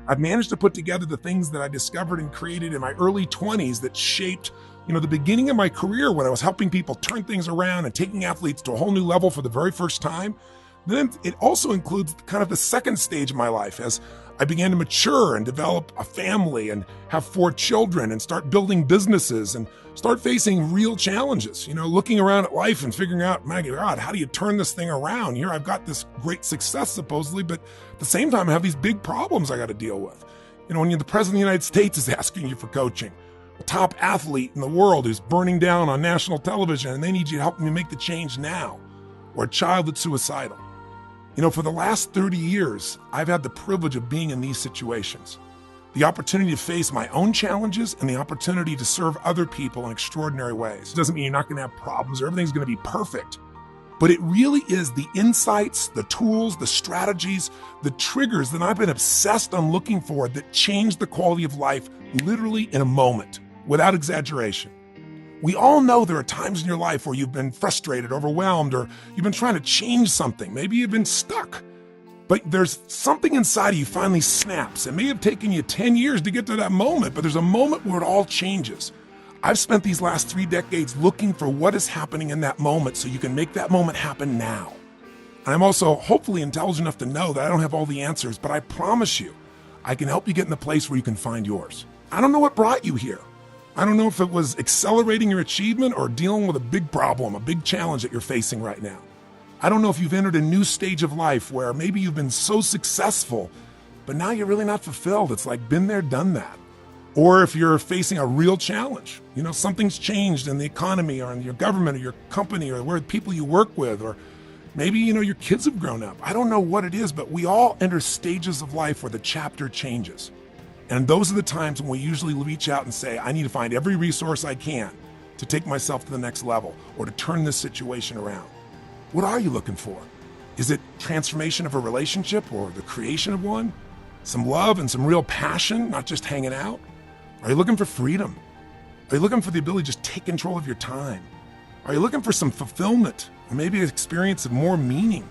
I've managed to put together the things that I discovered and created in my early 20s that shaped, the beginning of my career when I was helping people turn things around and taking athletes to a whole new level for the very first time. Then it also includes kind of the second stage of my life as I began to mature and develop a family and have 4 children and start building businesses and start facing real challenges, looking around at life and figuring out, my God, how do you turn this thing around? Here I've got this great success supposedly, but at the same time I have these big problems I got to deal with. When the president of the United States is asking you for coaching, a top athlete in the world who's burning down on national television and they need you to help me make the change now, or a child that's suicidal. For the last 30 years, I've had the privilege of being in these situations. The opportunity to face my own challenges and the opportunity to serve other people in extraordinary ways. It doesn't mean you're not going to have problems or everything's going to be perfect. But it really is the insights, the tools, the strategies, the triggers that I've been obsessed on looking for that change the quality of life literally in a moment, without exaggeration. We all know there are times in your life where you've been frustrated, overwhelmed, or you've been trying to change something. Maybe you've been stuck. But there's something inside of you finally snaps. It may have taken you 10 years to get to that moment, but there's a moment where it all changes. I've spent these last 3 decades looking for what is happening in that moment so you can make that moment happen now. And I'm also hopefully intelligent enough to know that I don't have all the answers, but I promise you, I can help you get in the place where you can find yours. I don't know what brought you here. I don't know if it was accelerating your achievement or dealing with a big problem, a big challenge that you're facing right now. I don't know if you've entered a new stage of life where maybe you've been so successful, but now you're really not fulfilled. It's like been there, done that. Or if you're facing a real challenge, something's changed in the economy or in your government or your company or where people you work with, or maybe, your kids have grown up. I don't know what it is, but we all enter stages of life where the chapter changes. And those are the times when we usually reach out and say, I need to find every resource I can to take myself to the next level or to turn this situation around. What are you looking for? Is it transformation of a relationship or the creation of one? Some love and some real passion, not just hanging out? Are you looking for freedom? Are you looking for the ability to just take control of your time? Are you looking for some fulfillment or maybe an experience of more meaning?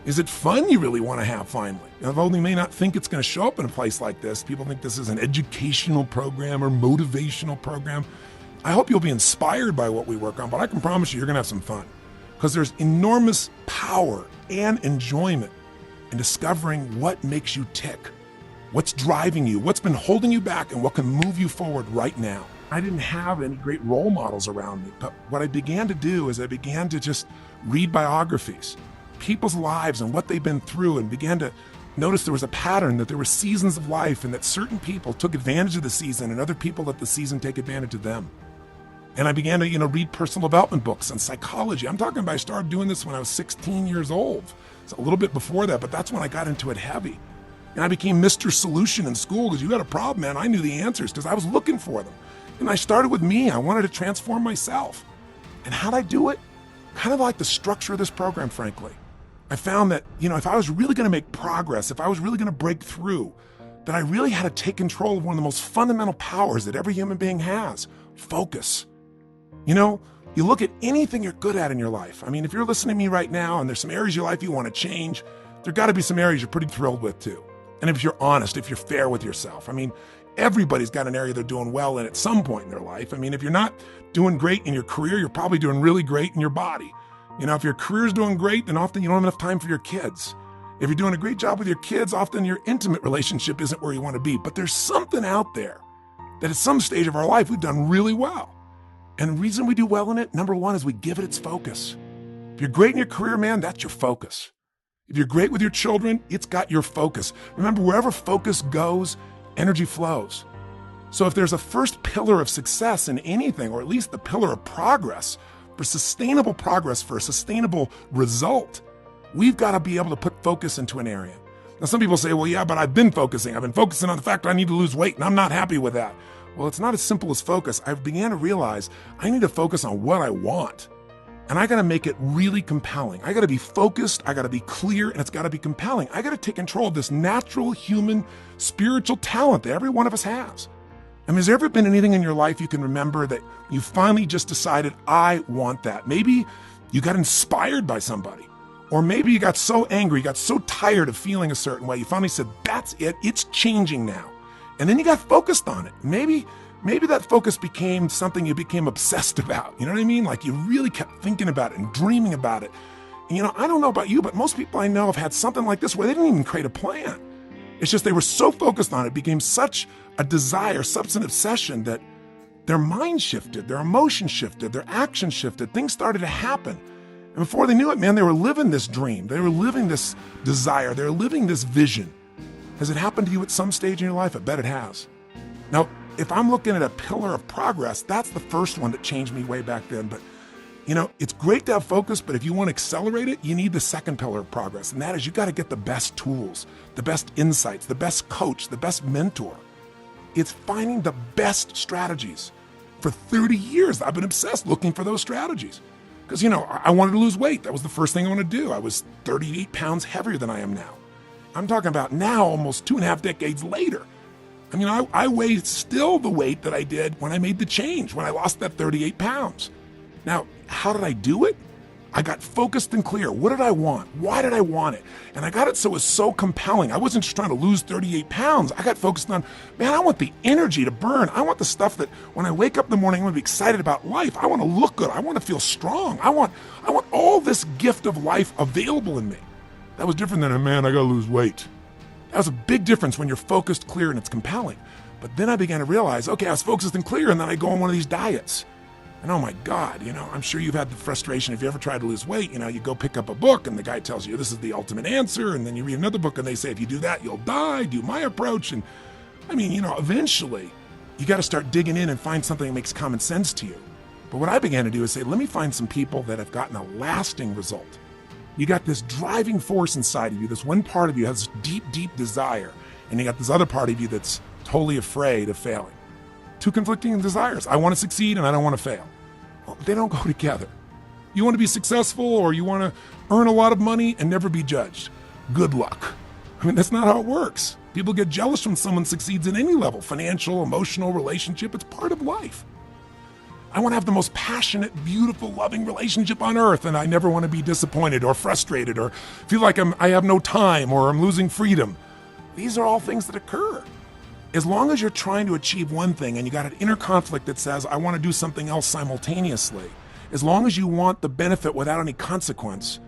Is it fun you really want to have finally? Although they may not think it's going to show up in a place like this, people think this is an educational program or motivational program. I hope you'll be inspired by what we work on, but I can promise you're going to have some fun because there's enormous power and enjoyment in discovering what makes you tick, what's driving you, what's been holding you back, and what can move you forward right now. I didn't have any great role models around me, but what I began to do is I began to just read biographies, people's lives and what they've been through, and began to notice there was a pattern, that there were seasons of life and that certain people took advantage of the season and other people let the season take advantage of them. And I began to, read personal development books and psychology. I'm talking about I started doing this when I was 16 years old. It's a little bit before that, but that's when I got into it heavy. And I became Mr. Solution in school because you got a problem, man. I knew the answers because I was looking for them. And I started with me. I wanted to transform myself. And how'd I do it? Kind of like the structure of this program, frankly. I found that, if I was really going to make progress, if I was really going to break through, that I really had to take control of one of the most fundamental powers that every human being has, focus. You look at anything you're good at in your life. I mean, if you're listening to me right now and there's some areas of your life you want to change, there got to be some areas you're pretty thrilled with too. And if you're honest, if you're fair with yourself, everybody's got an area they're doing well in at some point in their life. If you're not doing great in your career, you're probably doing really great in your body. If your career's doing great, then often you don't have enough time for your kids. If you're doing a great job with your kids, often your intimate relationship isn't where you want to be. But there's something out there that at some stage of our life, we've done really well. And the reason we do well in it, number one, is we give it its focus. If you're great in your career, man, that's your focus. If you're great with your children, it's got your focus. Remember, wherever focus goes, energy flows. So if there's a first pillar of success in anything, or at least the pillar of progress, for sustainable progress, for a sustainable result, we've got to be able to put focus into an area. Now, some people say, well, yeah, but I've been focusing. I've been focusing on the fact that I need to lose weight, and I'm not happy with that. Well, it's not as simple as focus. I began to realize I need to focus on what I want. And I got to make it really compelling. I got to be focused. I got to be clear, and it's got to be compelling. I got to take control of this natural human spiritual talent that every one of us has. Has there ever been anything in your life you can remember that you finally just decided, I want that? Maybe you got inspired by somebody, Or maybe you got so angry, you got so tired of feeling a certain way, you finally said, that's it, it's changing now. And then you got focused on it. Maybe that focus became something you became obsessed about. You know what I mean? Like you really kept thinking about it and dreaming about it. And I don't know about you, but most people I know have had something like this where they didn't even create a plan. It's just they were so focused on it, became such a desire, such an obsession that their mind shifted, their emotion shifted, their action shifted, things started to happen. And before they knew it, man, they were living this dream. They were living this desire. They were living this vision. Has it happened to you at some stage in your life? I bet it has. Now, if I'm looking at a pillar of progress, that's the first one that changed me way back then. But, it's great to have focus, but if you want to accelerate it, you need the second pillar of progress. And that is you got to get the best tools, the best insights, the best coach, the best mentor. It's finding the best strategies. For 30 years, I've been obsessed looking for those strategies. Because, I wanted to lose weight. That was the first thing I wanted to do. I was 38 pounds heavier than I am now. I'm talking about now, almost 2.5 decades later. I mean, I weigh still the weight that I did when I made the change, when I lost that 38 pounds. Now, how did I do it? I got focused and clear. What did I want? Why did I want it? And I got it so it was so compelling. I wasn't just trying to lose 38 pounds. I got focused on, man, I want the energy to burn. I want the stuff that when I wake up in the morning, I want to be excited about life. I want to look good. I want to feel strong. I want all this gift of life available in me. That was different than, man, I got to lose weight. That was a big difference when you're focused, clear, and it's compelling. But then I began to realize, okay, I was focused and clear, and then I go on one of these diets. And oh my God, I'm sure you've had the frustration if you ever tried to lose weight, you go pick up a book and the guy tells you this is the ultimate answer. And then you read another book and they say, if you do that, you'll die, do my approach. And eventually you got to start digging in and find something that makes common sense to you. But what I began to do is say, let me find some people that have gotten a lasting result. You got this driving force inside of you. This one part of you has deep, deep desire. And you got this other part of you that's totally afraid of failing. Two conflicting desires. I want to succeed and I don't want to fail. Well, they don't go together. You want to be successful or you want to earn a lot of money and never be judged. Good luck. That's not how it works. People get jealous when someone succeeds at any level, financial, emotional, relationship. It's part of life. I want to have the most passionate, beautiful, loving relationship on earth, and I never want to be disappointed or frustrated or feel like I have no time or I'm losing freedom. These are all things that occur. As long as you're trying to achieve one thing and you got an inner conflict that says, I want to do something else simultaneously, as long as you want the benefit without any consequence,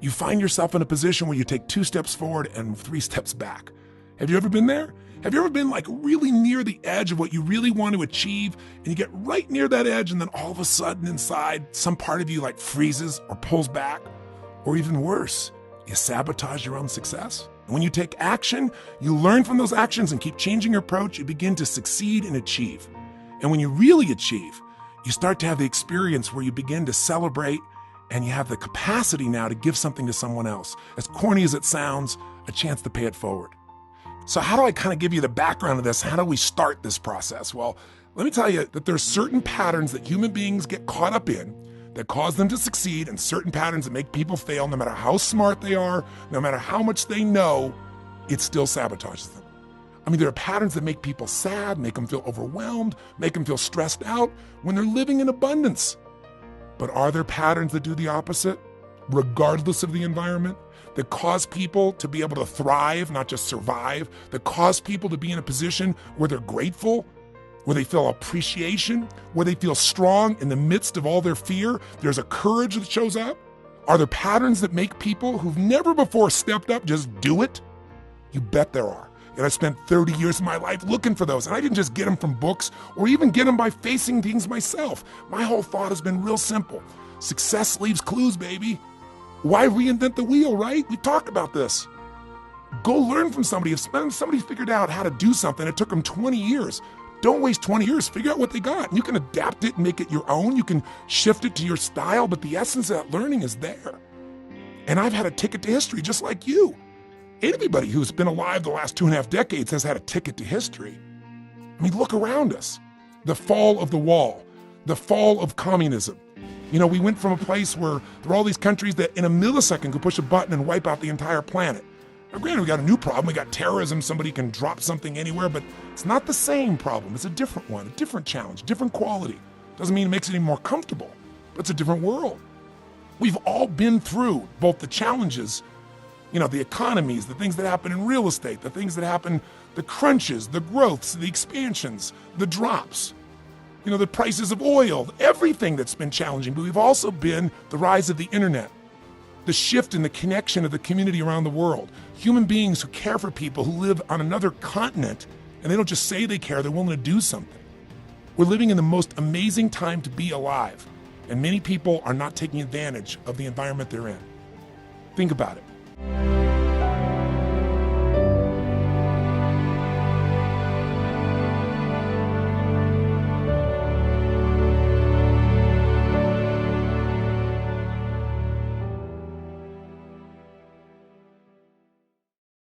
you find yourself in a position where you take 2 steps forward and 3 steps back. Have you ever been there? Have you ever been really near the edge of what you really want to achieve and you get right near that edge and then all of a sudden inside some part of you freezes or pulls back? Or even worse, you sabotage your own success? When you take action, you learn from those actions and keep changing your approach, you begin to succeed and achieve. And when you really achieve, you start to have the experience where you begin to celebrate and you have the capacity now to give something to someone else. As corny as it sounds, a chance to pay it forward. So how do I kind of give you the background of this? How do we start this process? Well, let me tell you that there's certain patterns that human beings get caught up in that cause them to succeed, and certain patterns that make people fail. No matter how smart they are, no matter how much they know, it still sabotages them. There are patterns that make people sad, make them feel overwhelmed, make them feel stressed out when they're living in abundance. But are there patterns that do the opposite, regardless of the environment, that cause people to be able to thrive, not just survive, that cause people to be in a position where they're grateful, where they feel appreciation, where they feel strong in the midst of all their fear? There's a courage that shows up. Are there patterns that make people who've never before stepped up just do it? You bet there are. And I spent 30 years of my life looking for those. And I didn't just get them from books or even get them by facing things myself. My whole thought has been real simple. Success leaves clues, baby. Why reinvent the wheel, right? We talk about this. Go learn from somebody. If somebody figured out how to do something, it took them 20 years. Don't waste 20 years. Figure out what they got. You can adapt it and make it your own. You can shift it to your style, but the essence of that learning is there. And I've had a ticket to history just like you. Anybody who's been alive the last 2.5 decades has had a ticket to history. Look around us. The fall of the wall, the fall of communism. We went from a place where there were all these countries that in a millisecond could push a button and wipe out the entire planet. Now, granted, we got a new problem. We got terrorism. Somebody can drop something anywhere, but it's not the same problem. It's a different one, a different challenge, different quality. Doesn't mean it makes it any more comfortable, but it's a different world. We've all been through both the challenges, the economies, the things that happen in real estate, the things that happen, the crunches, the growths, the expansions, the drops, the prices of oil, everything that's been challenging. But we've also been the rise of the internet, the shift in the connection of the community around the world, human beings who care for people who live on another continent, and they don't just say they care, they're willing to do something. We're living in the most amazing time to be alive, and many people are not taking advantage of the environment they're in. Think about it.